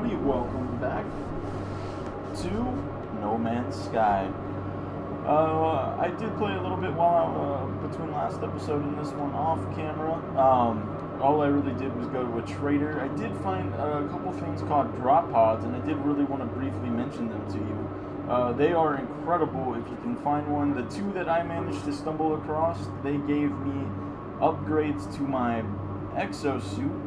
everybody, welcome back to No Man's Sky. I did play a little bit while between last episode and this one off camera. All I really did was go to a trader. I did find a couple things called drop pods, and I did really want to briefly mention them to you. They are incredible if you can find one. The two that I managed to stumble across, they gave me upgrades to my exosuit.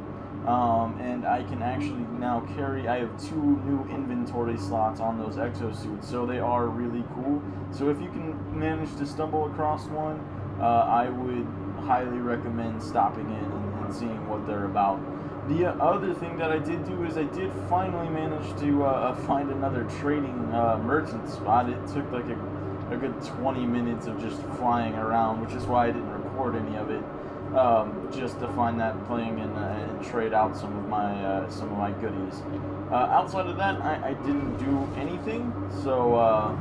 And I can actually now carry, I have 2 new inventory slots on those exosuits, so they are really cool. So if you can manage to stumble across one, I would highly recommend stopping in and seeing what they're about. The other thing that I did do is I did finally manage to find another trading merchant spot. It took like a good 20 minutes of just flying around, which is why I didn't record any of it. Just to find that thing and trade out some of my goodies. Outside of that, I didn't do anything, so I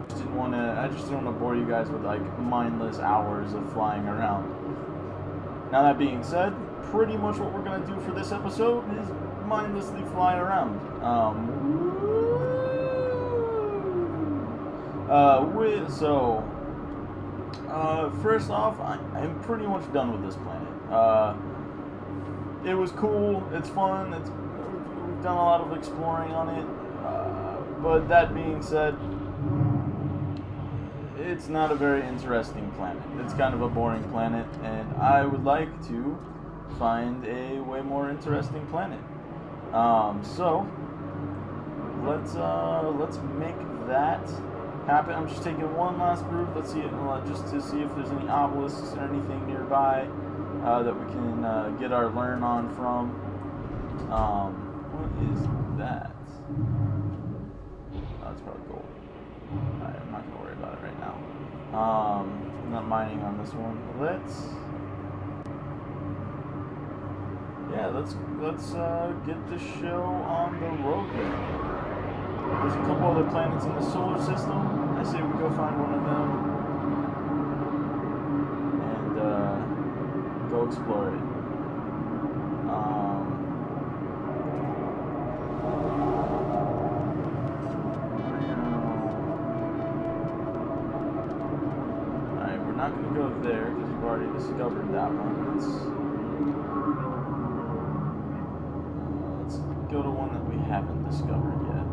just didn't want to bore you guys with like mindless hours of flying around. Now that being said, pretty much what we're gonna do for this episode is mindlessly fly around. First off, I'm pretty much done with this planet. It was cool, it's fun, we've done a lot of exploring on it, but that being said, it's not a very interesting planet. It's kind of a boring planet, and I would like to find a way more interesting planet. So let's make that happen. I'm just taking one last route. Let's see it, just to see if there's any obelisks or anything nearby that we can get our learn on from. What is that? Oh, it's probably gold. Alright, I'm not gonna worry about it right now. I'm not mining on this one. Let's get the show on the road here. There's a couple other planets in the solar system. I say we go find one of them and go explore it. Alright, we're not going to go there because we've already discovered that one. Let's go to one that we haven't discovered yet.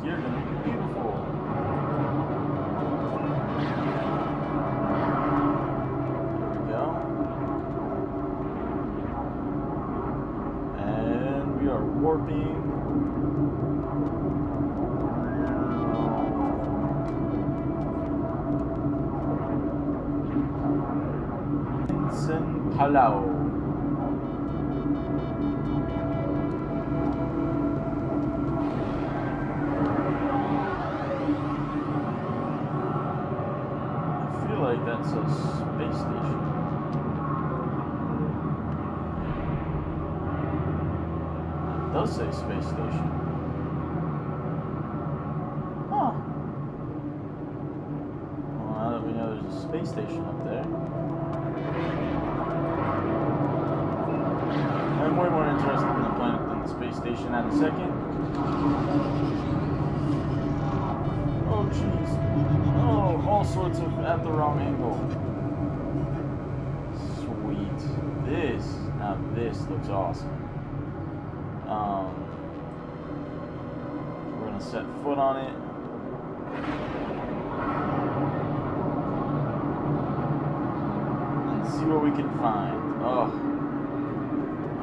You're gonna be beautiful. There we go. And we are warping. Vincent Palau. That's a space station. It does say space station. Huh. Well, now that we know there's a space station up there, I'm way more interested in the planet than the space station at a second. Oh, jeez. Oh, all sorts of at the wrong angle. Sweet. Now this looks awesome. We're gonna set foot on it. And see what we can find. Oh.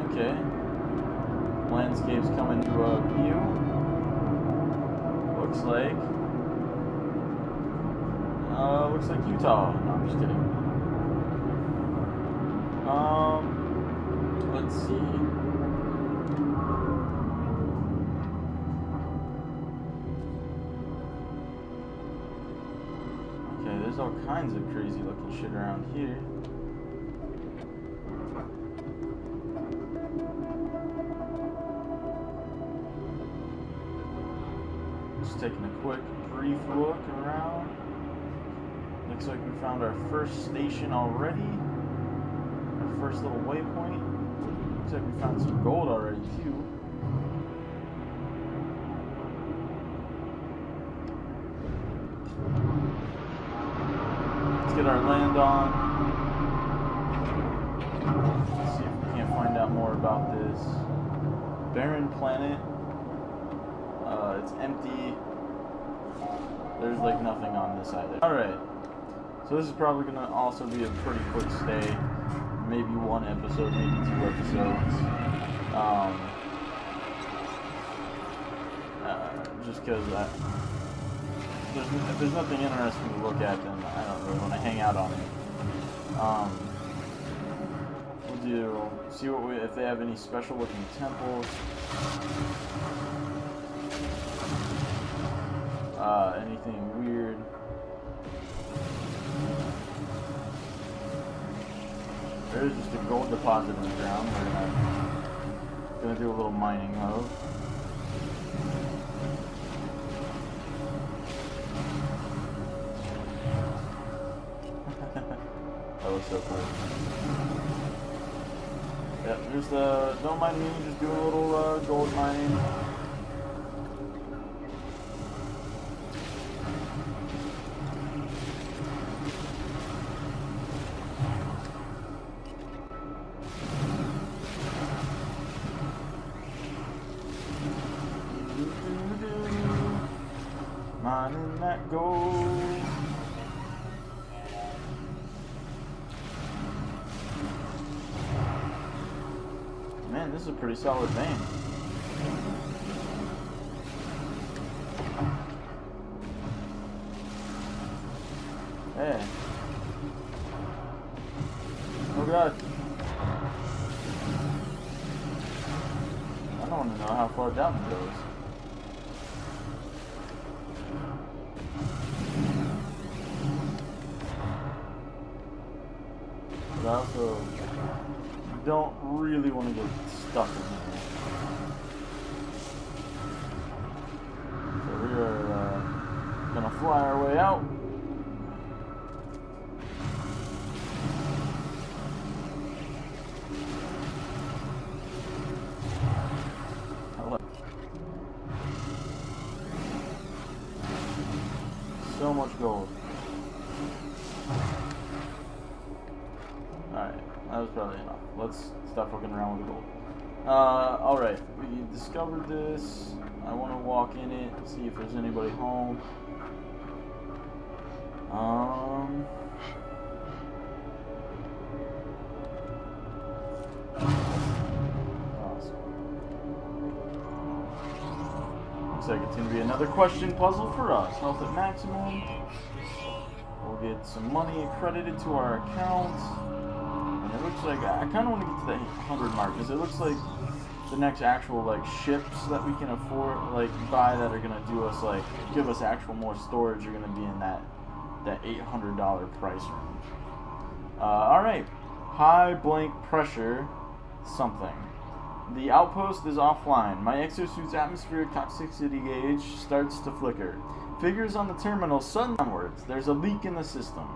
Okay. Landscape's coming to view. Looks like Utah. No, I'm just kidding. Let's see. Okay, there's all kinds of crazy looking shit around here. Just taking a quick brief look around. Looks like we found our first station already. Our first little waypoint. Looks like we found some gold already too. Let's get our land on. Let's see if we can't find out more about this. Barren planet. It's empty. There's like nothing on this either. Alright. So this is probably going to also be a pretty quick stay. Maybe one episode, maybe 2 episodes. Just because if there's nothing interesting to look at, then I don't really want to hang out on it. We'll see if they have any special looking temples. Anything weird. There's just a gold deposit in the ground. We're gonna do a little mining of. That was so cool. Yep, just don't mind me, just doing a little gold mining. Mining that gold. Man, this is a pretty solid vein. Hey. Oh god. I don't want to know how far down it goes. But I also don't really want to get stuck in here. So we are gonna fly our way out. So much gold. Alright, that was probably enough. Let's stop fucking around with the gold. Alright, we discovered this. I want to walk in it, see if there's anybody home. Looks like it's going to be another question puzzle for us. Health at maximum. We'll get some money credited to our account. And it looks like I kind of want to get to the 100 mark because it looks like the next actual like ships that we can afford, like buy, that are going to do us like give us actual more storage are going to be in that $800 price range. All right, high blank pressure something. The outpost is offline. My exosuit's atmospheric toxicity gauge starts to flicker. Figures on the terminal suddenly downwards. There's a leak in the system.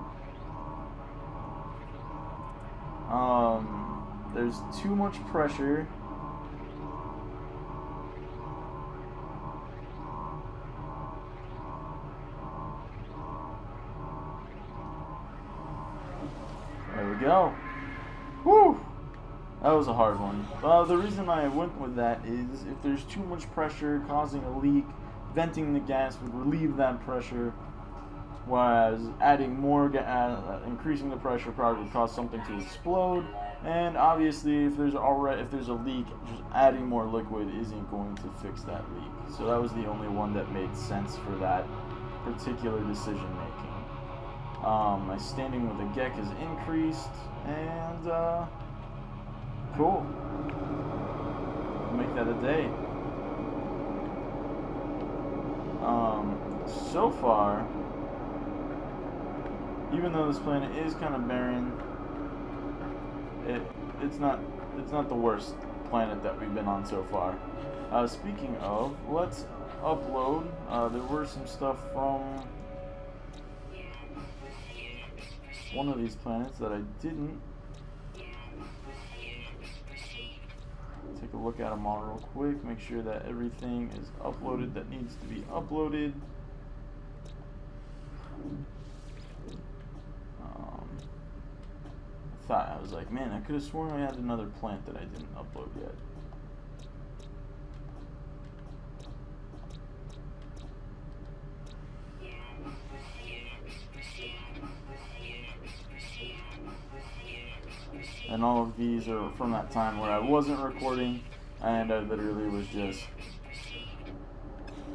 There's too much pressure. There we go. Whew! That was a hard one. The reason I went with that is if there's too much pressure causing a leak, venting the gas would relieve that pressure, whereas adding more increasing the pressure probably would cause something to explode. And obviously, if there's a leak, just adding more liquid isn't going to fix that leak. So that was the only one that made sense for that particular decision making. My standing with the Gek is increased, and cool. Make that a day. So far, even though this planet is kind of barren, it's not the worst planet that we've been on so far. Speaking of, let's upload. There were some stuff from one of these planets that I didn't take a look at them all real quick, make sure that everything is uploaded that needs to be uploaded. I was like, man, I could have sworn I had another plant that I didn't upload yet. And all of these are from that time where I wasn't recording and I literally was just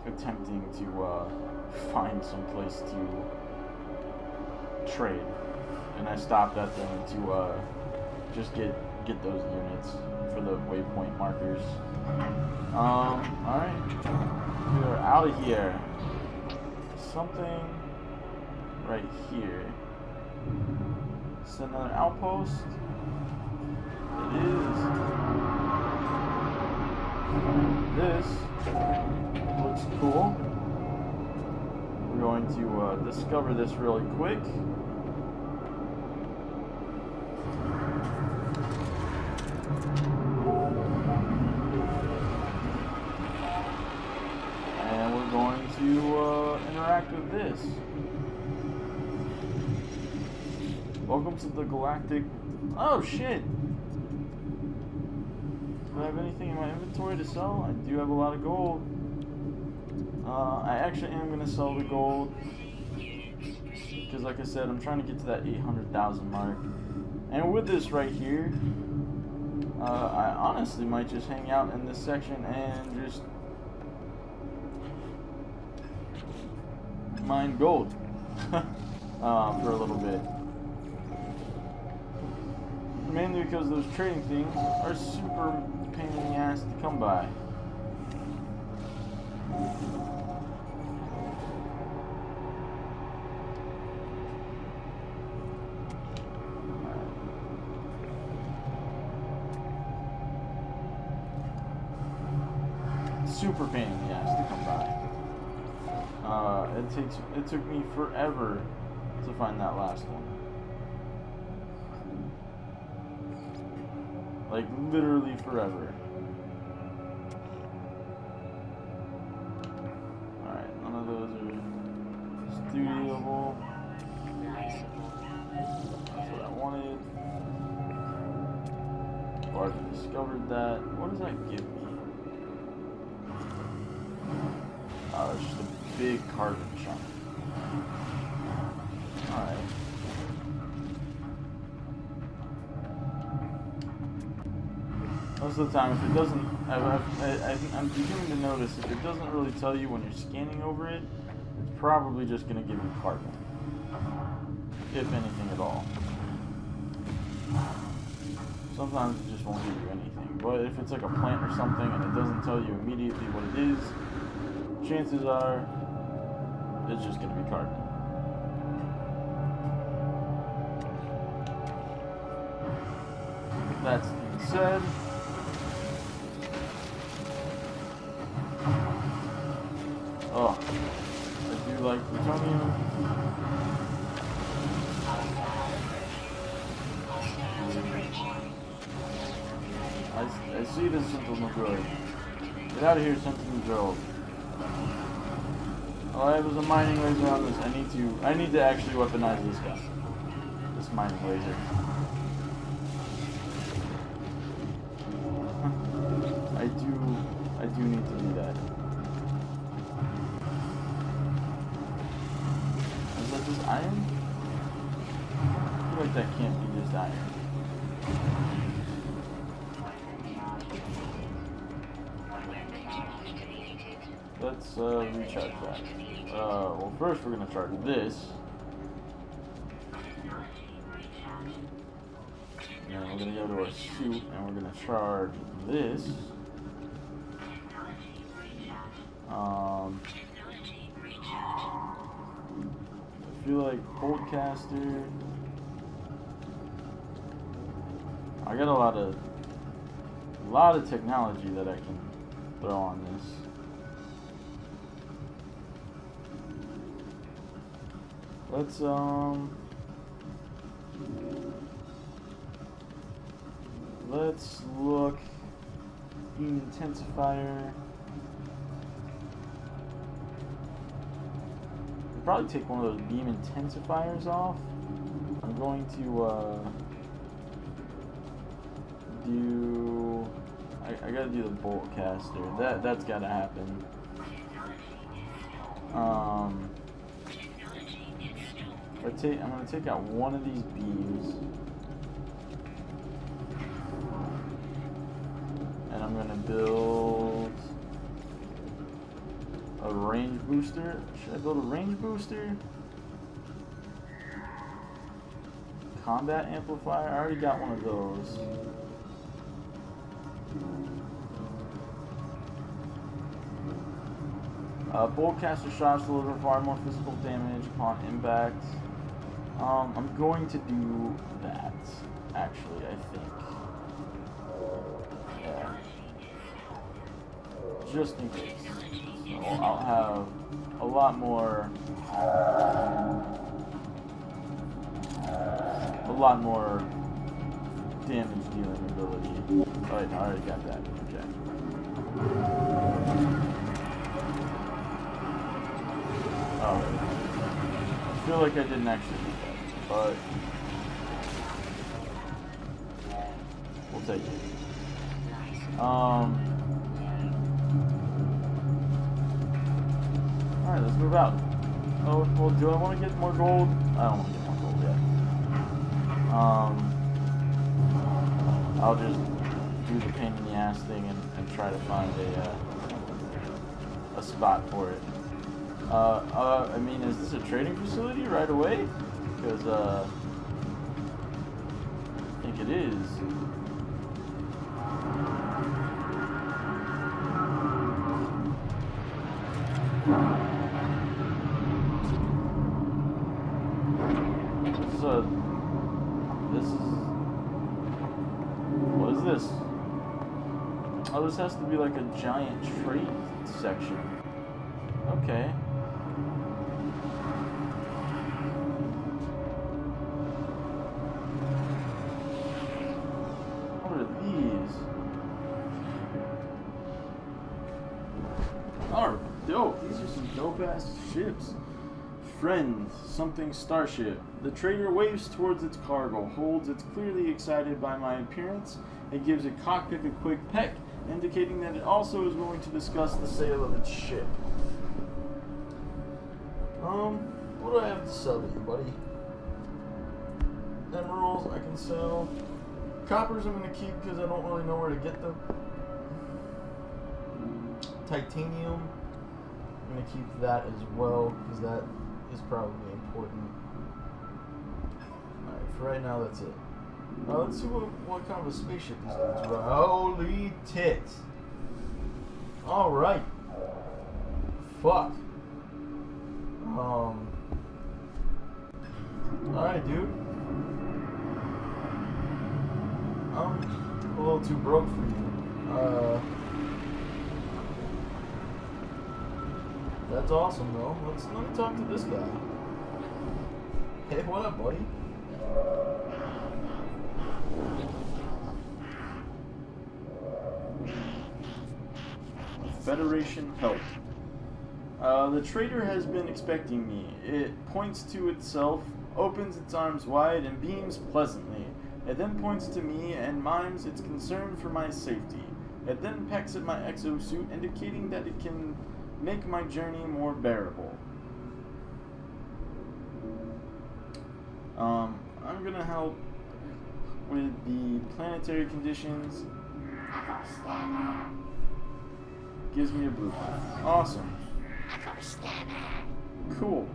attempting to find some place to trade. And I stopped at them to just get those units for the waypoint markers. Alright. We are out of here. Something right here. Is it another outpost? It is. This looks cool. We're going to discover this really quick. And we're going to interact with this. Welcome to the galactic... Oh, shit! Do I have anything in my inventory to sell? I do have a lot of gold. I actually am going to sell the gold. Because like I said, I'm trying to get to that 800,000 mark. And with this right here, I honestly might just hang out in this section and just mine gold for a little bit. Mainly because those trading things are super pain in the ass to come by. Super pain in the ass to come by. It took me forever to find that last one. Like, literally forever. Alright, none of those are studioable. That's what I wanted. Already discovered that. What does that give me? Oh, it's just a big carbon chunk. Alright. Most of the time, if it doesn't, I'm beginning to notice if it doesn't really tell you when you're scanning over it, it's probably just going to give you carbon. If anything at all. Sometimes it just won't give you anything. But if it's like a plant or something and it doesn't tell you immediately what it is, chances are it's just going to be carbon. That being said, oh, I do like plutonium. I see this Sentinel droid. Get out of here, Sentinel droid. All I have is a mining laser on this. I need to actually weaponize this guy. This mining laser. I do need to do that. Is that just iron? I feel like that can't be just iron. Let's recharge that. Well, first we're gonna charge this. And then we're gonna go to our suit and we're gonna charge this. I feel like Boltcaster. I got a lot of technology that I can throw on this. Let's Let's look. Beam intensifier. I'll probably take one of those beam intensifiers off. I'm going to do. I gotta do the bolt caster. That's gotta happen. I'm gonna take out one of these beams, and I'm gonna build a range booster. Should I build a range booster? Combat amplifier. I already got one of those. Boltcaster shots deliver far more physical damage upon impact. I'm going to do that, actually, I think. Yeah. Just in case. So I'll have a lot more damage dealing ability. Alright, I already got that. Okay. Oh, I feel like I didn't actually do that, but we'll take it. Alright, let's move out. Oh, well, do I want to get more gold? I don't want to get more gold yet. I'll just do the pain in the ass thing and try to find a spot for it. I mean, is this a trading facility right away? Because, I think it is. What is this? Oh, this has to be like a giant trade section. Okay. What are these? Oh, dope. These are some dope-ass ships. Friend, something starship. The trader waves towards its cargo, holds it's clearly excited by my appearance, and gives a cockpit a quick peck, indicating that it also is willing to discuss the sale of its ship. What do I have to sell to you, buddy? Emeralds I can sell. Coppers I'm going to keep because I don't really know where to get them. Titanium, I'm going to keep that as well because that is probably important. Alright, for right now that's it. Let's see what kind of a spaceship these guys run. Holy tits! Alright. Fuck. Alright, dude. I'm a little too broke for you. That's awesome, though. Let me talk to this guy. Hey, what up, buddy? Federation help. The trader has been expecting me. It points to itself, opens its arms wide, and beams pleasantly. It then points to me and mimes its concern for my safety. It then pecks at my exosuit, indicating that it can make my journey more bearable. I'm gonna help with the planetary conditions. Gives me a blueprint. Awesome. Cool.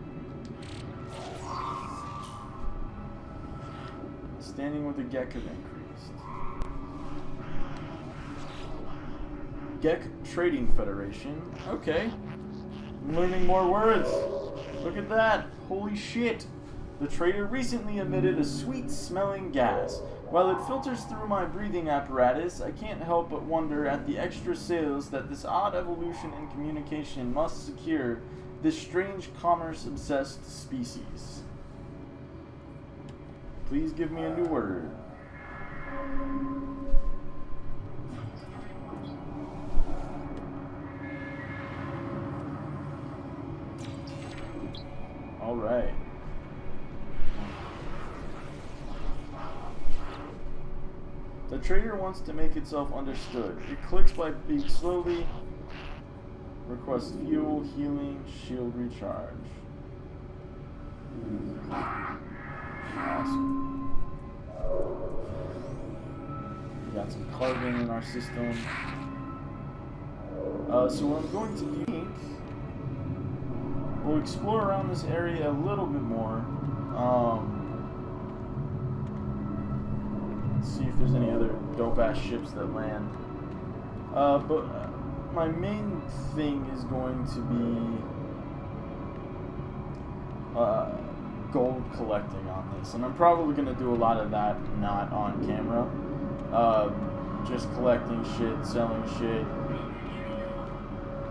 Standing with the Gek have increased. Gek Trading Federation. Okay. I'm learning more words. Look at that. Holy shit. The trader recently emitted a sweet-smelling gas. While it filters through my breathing apparatus, I can't help but wonder at the extra sales that this odd evolution in communication must secure this strange commerce-obsessed species. Please give me a new word. Alright. The trader wants to make itself understood. It clicks by being slowly. Request fuel, healing, shield recharge. Awesome. We got some carbon in our system. So what I'm going to do, we'll explore around this area a little bit more. See if there's any other dope-ass ships that land. But my main thing is going to be gold collecting on this, and I'm probably going to do a lot of that not on camera. Just collecting shit, selling shit.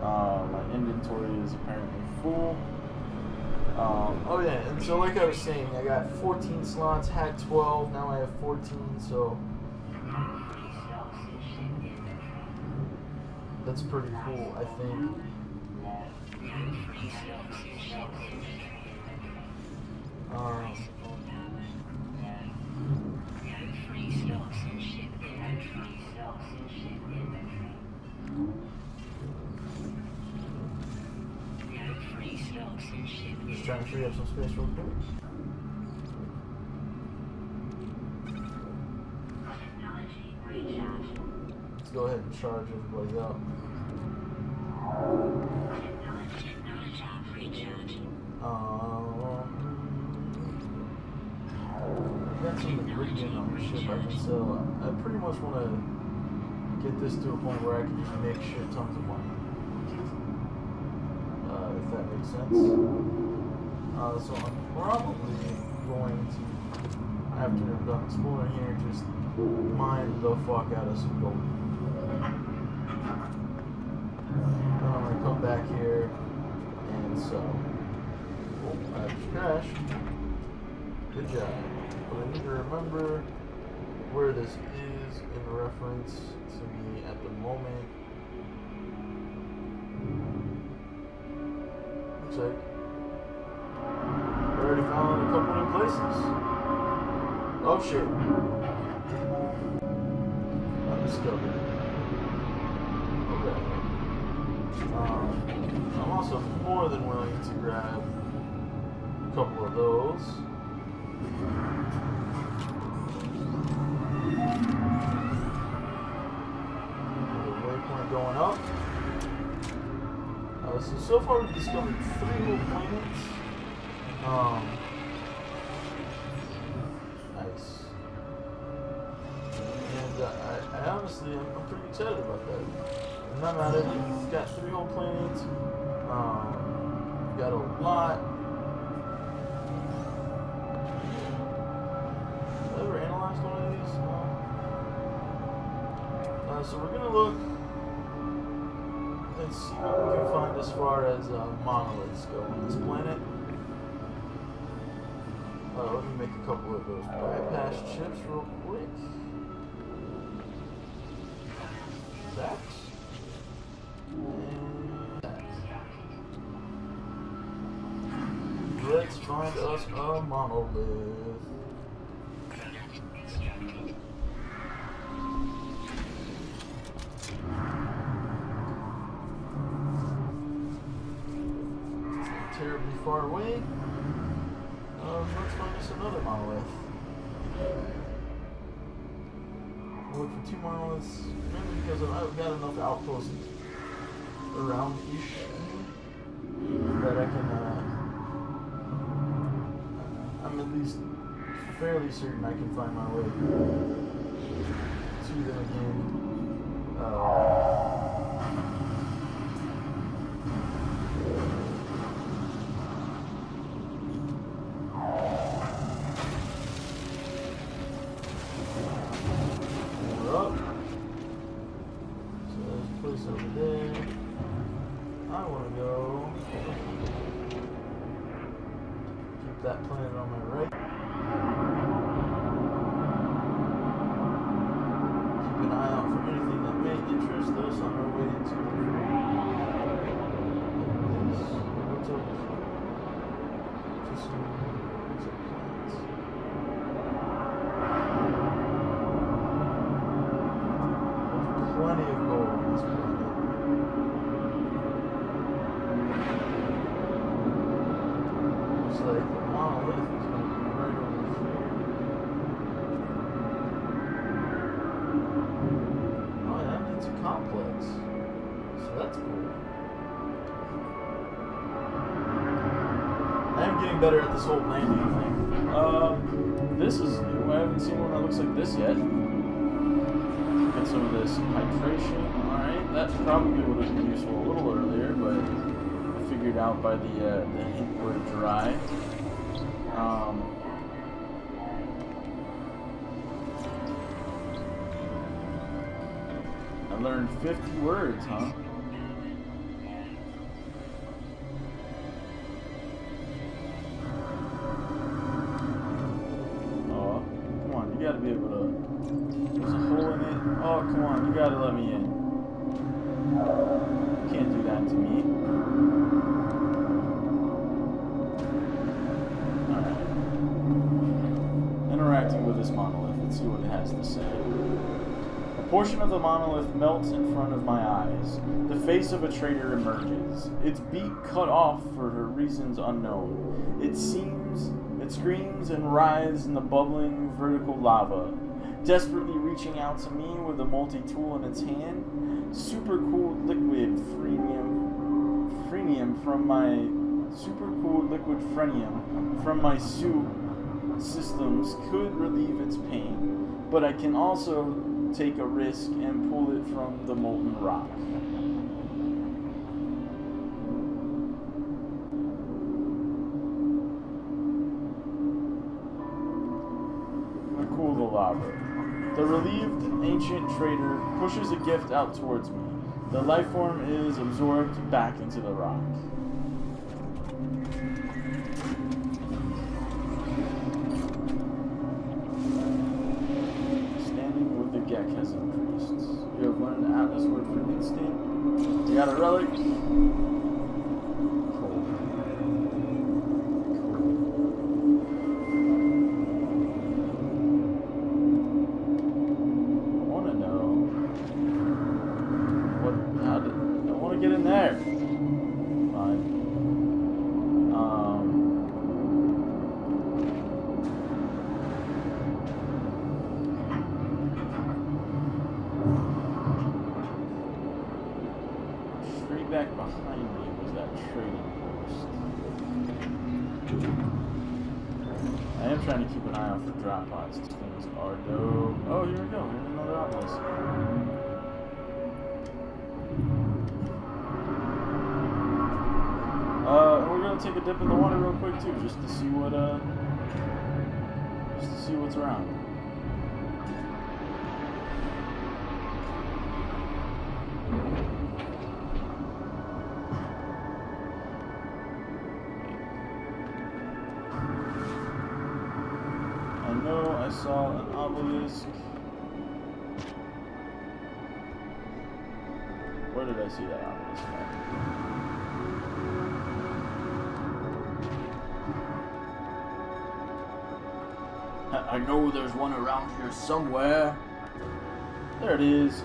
My inventory is apparently full. Oh yeah, and so like I was saying, I got 14 slots, had 12, now I have 14, so that's pretty cool, I think. Just trying to free up some space real quick. Let's go ahead and charge everybody up. I've got some ingredient on the ship I can sell. I pretty much want to get this to a point where I can just make shit tons of money. If that makes sense. So I'm probably going to, after I'm done exploring here, just mine the fuck out of some gold. Then I'm going to come back here and sell. Oh, I just crashed. Good job. But I need to remember where this is in reference to me at the moment. Looks like I already found a couple new places. Oh shit. Undiscovered. Okay. I'm also more than willing to grab a couple of those. Waypoint going up. So far we've discovered 3 whole planets. Nice. And I honestly, I'm pretty excited about that. I'm not mad at it. We've got 3 whole planets. We've got a lot. Have I ever analyzed one of these? So we're gonna look and see what we can find as far as monoliths go on this planet. Let me make a couple of those bypass chips real quick. That. And that. Let's find us a monolith. Terribly far away. Let's find us another monolith. We'll look for 2 monoliths, mainly because I've got enough outposts around-ish that I can, I'm at least fairly certain I can find my way to them again. Over there. I want to go keep that planet on my right. our way into this. What's over here? Just some plants. There's plenty of gold on this planet. Looks like the monolith is going to be right over here. Oh yeah, it's a complex. So that's cool. I am getting better at this whole landing thing. This is new. I haven't seen one that looks like this yet. Get some of this hydration. Alright, that probably would have been useful a little earlier, but I figured out by the hint word dry. I learned 50 words, huh? Oh, come on, you gotta be able to... There's a hole in it. Oh, come on, you gotta let me in. You can't do that to me. Alright. Interacting with this monolith. Let's see what it has to say. A portion of the monolith melts in front of my eyes. The face of a traitor emerges. Its beak cut off for reasons unknown. It screams and writhes in the bubbling vertical lava, desperately reaching out to me with a multi-tool in its hand. Supercooled liquid frenium from my suit systems could relieve its pain, but I can also take a risk and pull it from the molten rock. Cool the lava. The relieved ancient trader pushes a gift out towards me. The life form is absorbed back into the rock. Standing with the Gek has increased. You have learned the Atlas word for instant. You got a relic. Back behind me was that trading post. I am trying to keep an eye out for drop pods. These things are dope. Oh, here we go. Here's another obelisk. We're gonna take a dip in the water real quick too, just to see what's around. I saw an obelisk. Where did I see that obelisk at? I know there's one around here somewhere. There it is.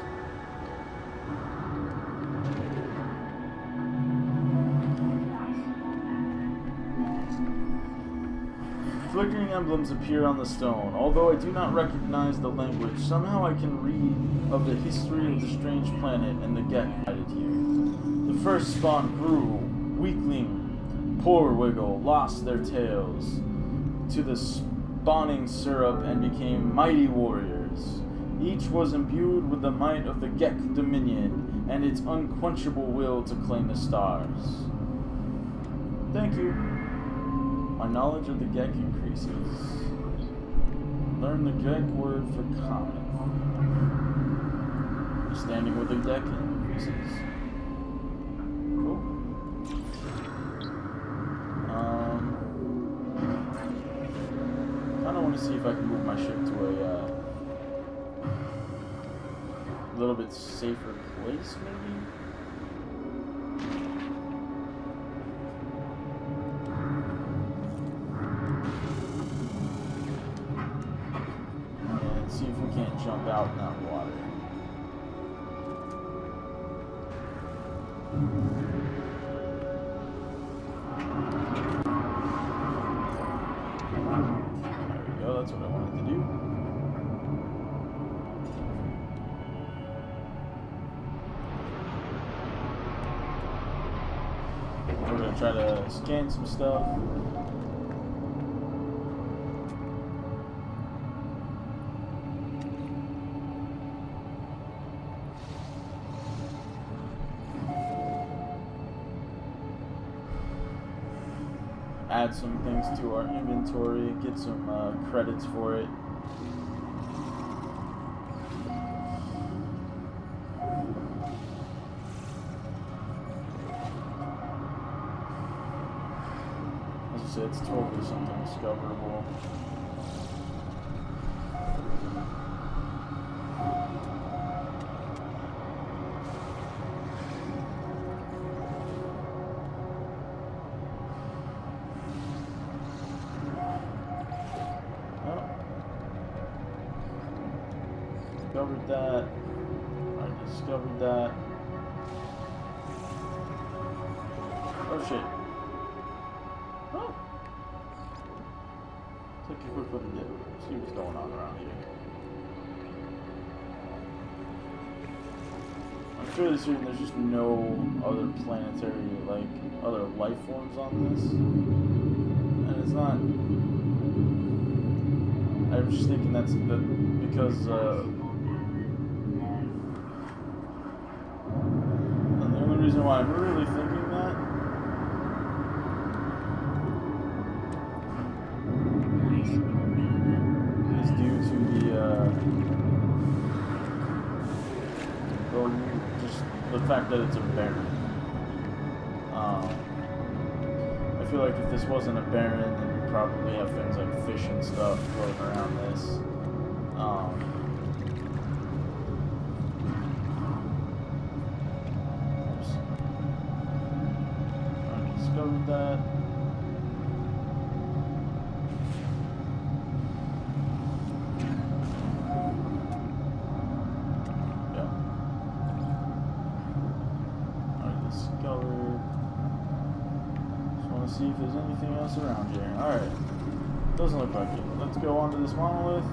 Flickering emblems appear on the stone. Although I do not recognize the language, somehow I can read of the history of the strange planet and the Gek guided here. The first spawn grew, weakling, poor wiggle, lost their tails to the spawning syrup and became mighty warriors. Each was imbued with the might of the Gek dominion and its unquenchable will to claim the stars. Thank you. My knowledge of the Gek increases. Learn the Gek word for common. Standing with the Gek increases. Cool. I don't want to see if I can move my ship to a little bit safer place, maybe? And see if we can't jump out in that water. There we go, that's what I wanted to do. We're gonna try to scan some stuff. Add some things to our inventory, get some credits for it. As I said, it's totally something discoverable. Discovered that. I discovered that. Oh shit. Oh. Take a quick look at it. See what's going on around here. I'm fairly certain there's just no other planetary, like, other life forms on this. And it's not. I was just thinking that's because, and the only reason why I'm really thinking that is due to just the fact that it's a barren. I feel like if this wasn't a barren, then we'd probably have things like fish and stuff floating around this. I discovered that. Yeah. I discovered. Just want to see if there's anything else around here. Alright. Doesn't look like it. Let's go on to this monolith.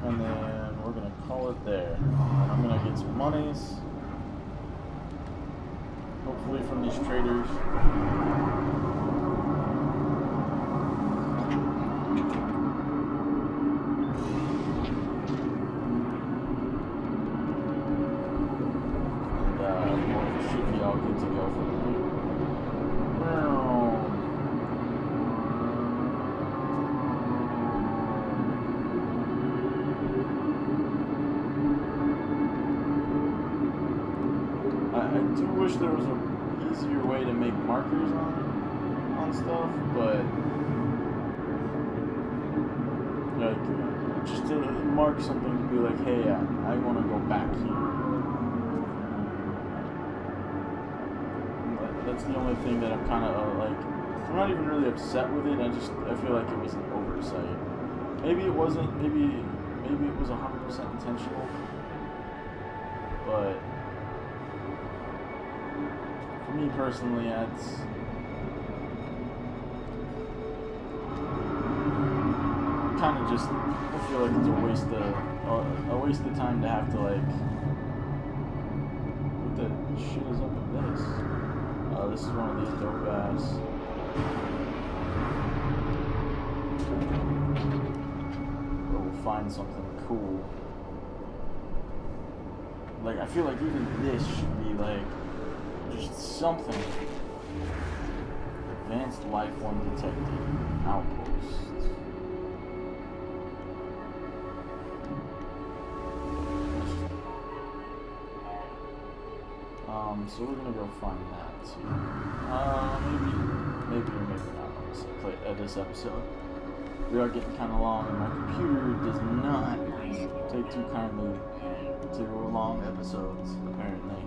And then we're going to call it there. And I'm going to get some monies. Hopefully from these traders. And should be all good to go for them. I do wish there was an easier way to make markers on stuff, but like just to mark something to be like, hey, I want to go back here. That's the only thing that I'm kind of like. I'm not even really upset with it. I feel like it was an oversight. Maybe it wasn't. Maybe it was 100% intentional, but. For me personally, it's kind of just. I feel like it's a waste of time to have to like. What the shit is up with this? This is one of these dope ass. We'll find something cool. Like I feel like even this should be like. Just something. Advanced life form detected. Outpost. So we're gonna go find that too. Maybe or maybe not on this episode. We are getting kind of long, and my computer does not take too kindly 2 long episodes, apparently.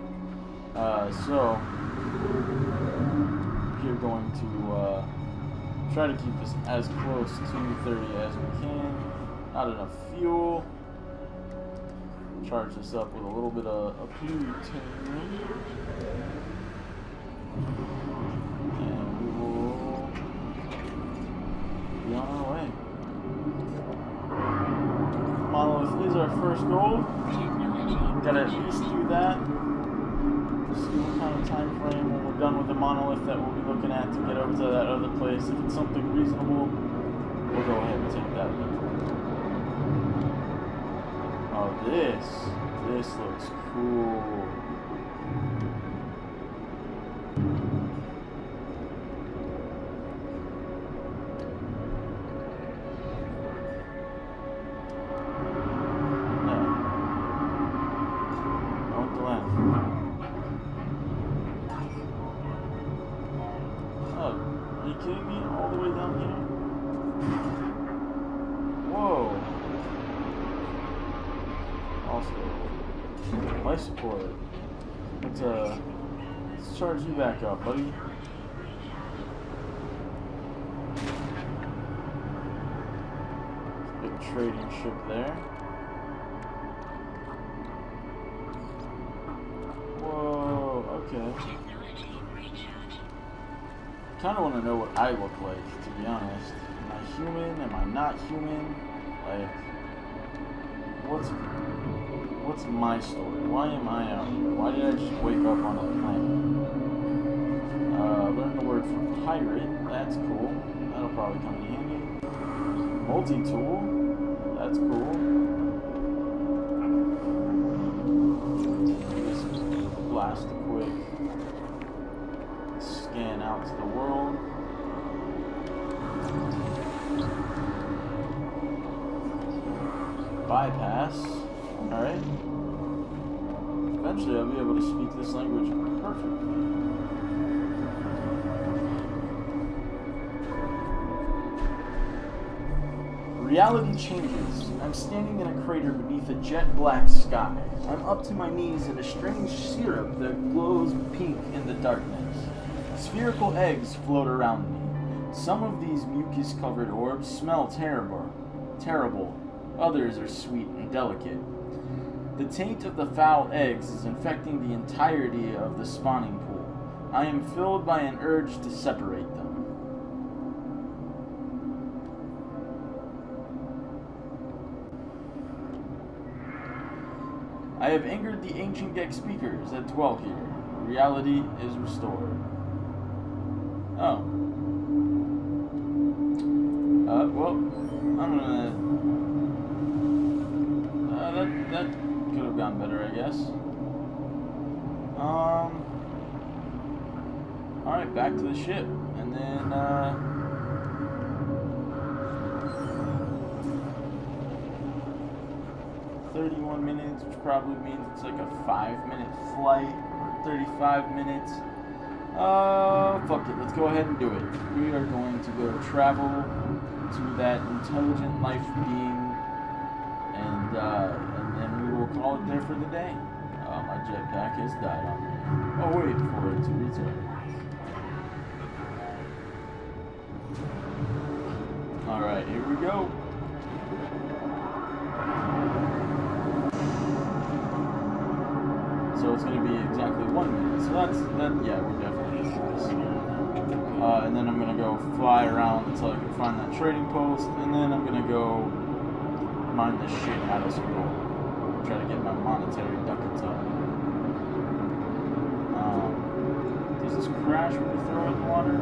So, we're going to try to keep this as close to 30 as we can. Not enough fuel. Charge this up with a little bit of plutonium. And we will be on our way. Monolith is our first goal. Gotta at least do that. See what kind of time frame when we're done with the monolith that we'll be looking at to get over to that other place. If it's something reasonable, we'll go ahead and take that leap. Oh, this looks cool. Are you kidding me? All the way down here? Whoa. Also, life support. Let's charge you back up, buddy. Big trading ship there. Whoa, okay. Kind of want to know what I look like, to be honest. Am I human? Am I not human? Like, what's my story? Why am I out here? Why did I just wake up on a planet? Learn the word for pirate. That's cool. That'll probably come in handy. Multi-tool. That's cool. Just blast a quick scan out to the world. Bypass. Alright. Eventually I'll be able to speak this language perfectly. Reality changes. I'm standing in a crater beneath a jet black sky. I'm up to my knees in a strange syrup that glows pink in the darkness. Spherical eggs float around me. Some of these mucus-covered orbs smell terrible. Others are sweet and delicate. The taint of the foul eggs is infecting the entirety of the spawning pool. I am filled by an urge to separate them. I have angered the ancient Gek speakers that dwell here. Reality is restored. Oh. Well, I'm gonna... that could have gone better, I guess. Alright, back to the ship. And then, 31 minutes, which probably means it's like a 5-minute flight, or 35 minutes. Fuck it, let's go ahead and do it. We are going to go travel to that intelligent life being, and then we will call it there for the day. My jetpack has died on me. Oh, wait for it to return. Alright, here we go. So it's going to be exactly 1 minute. So yeah, we're definitely going to do this. And then I'm going to go fly around until I can find that trading post. And then I'm going to go mine the shit out of some gold. Try to get my monetary ducats up. Does this crash when we throw it in the water?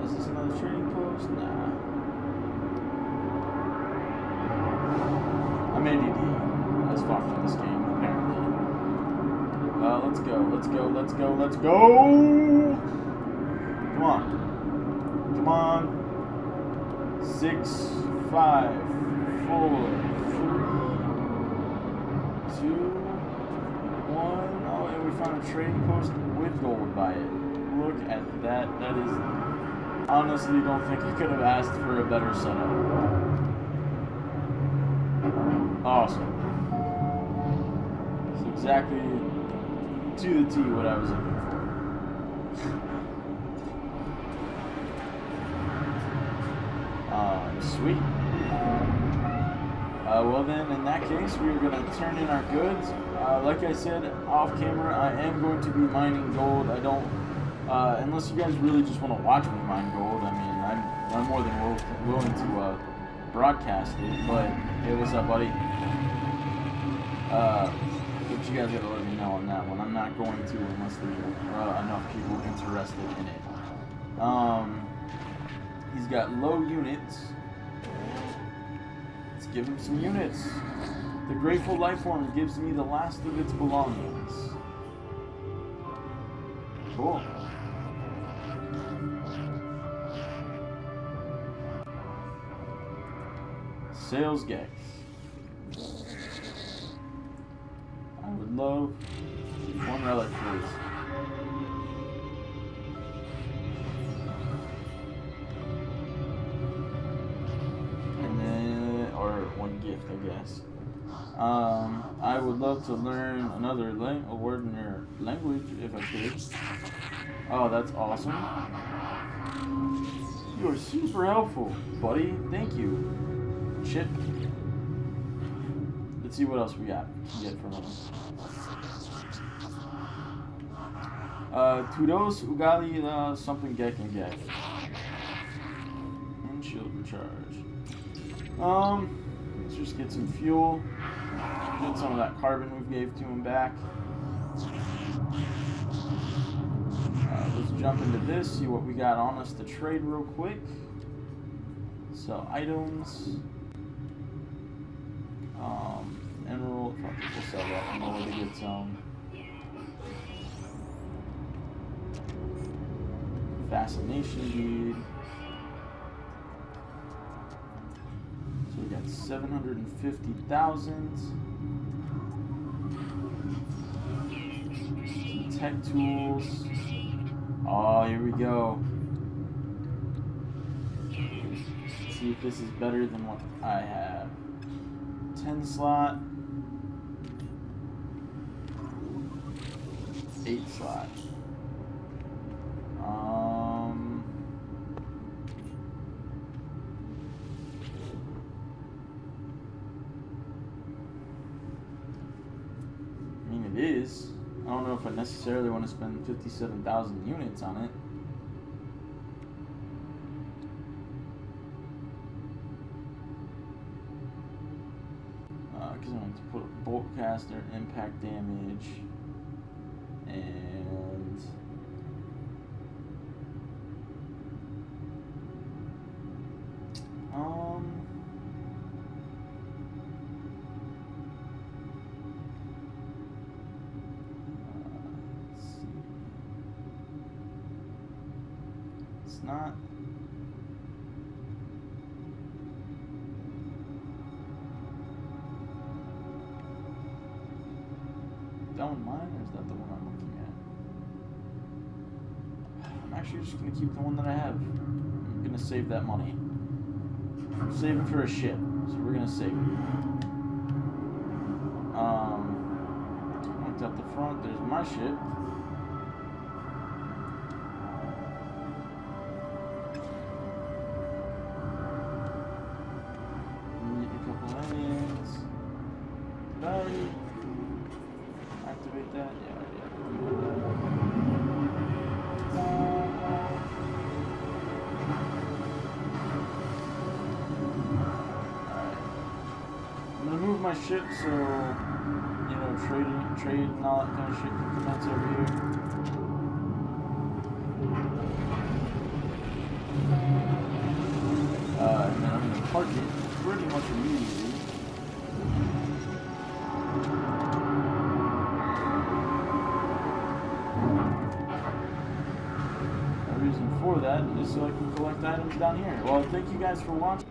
Is this another trading post? Nah. I'm ADD as fuck in this game, apparently. Let's go. Come on. 6, 5, 4, 3, 2, 1. Oh, and we found a trading post with gold by it. look at that. That is, honestly, don't think I could have asked for a better setup. Awesome. It's exactly to the T what I was looking for. Sweet. Well then, in that case, we're going to turn in our goods. Like I said, off camera, I am going to be mining gold. I don't, unless you guys really just want to watch me mine gold, I mean, I'm more than willing to broadcast it. But, hey, what's up, buddy? But you guys got to let me know on that one. I'm not going to unless there's enough people interested in it. He's got low units. Let's give him some units. The grateful life form gives me the last of its belongings. Cool. Sales Gex. I would love one relic, please. One gift, I guess. I would love to learn another a word in your language if I could. Oh, that's awesome. You are super helpful, buddy. Thank you. Shit. Let's see what else we got to get from him. Tudos Ugali something Gek and Gek. And shield recharge. Let's just get some fuel. Get some of that carbon we gave to him back. Let's jump into this, see what we got on us to trade real quick. Sell items. Emerald, we'll sell that in order to get some. Fascination bead. So we got 750,000. Tech tools. Oh, here we go. Let's see if this is better than what I have. 10 slot. 8 slot. I mean, it is. I don't know if I necessarily want to spend 57,000 units on it. Because I want to put a bolt caster, impact damage, and let's see. It's not. Down mine, or is that the one I'm looking at? I'm actually just going to keep the one that I have. I'm going to save that money. I'm saving for a ship, so we're going to save it. Looked up the front, there's my ship. Need a couple aliens. Battery. Activate that? Yeah. Alright. I'm gonna move my ship so, you know, trade and all that kind of shit can commence over here. And then I'm gonna park it pretty much immediately. For that is so I can collect items down here. Well, thank you guys for watching.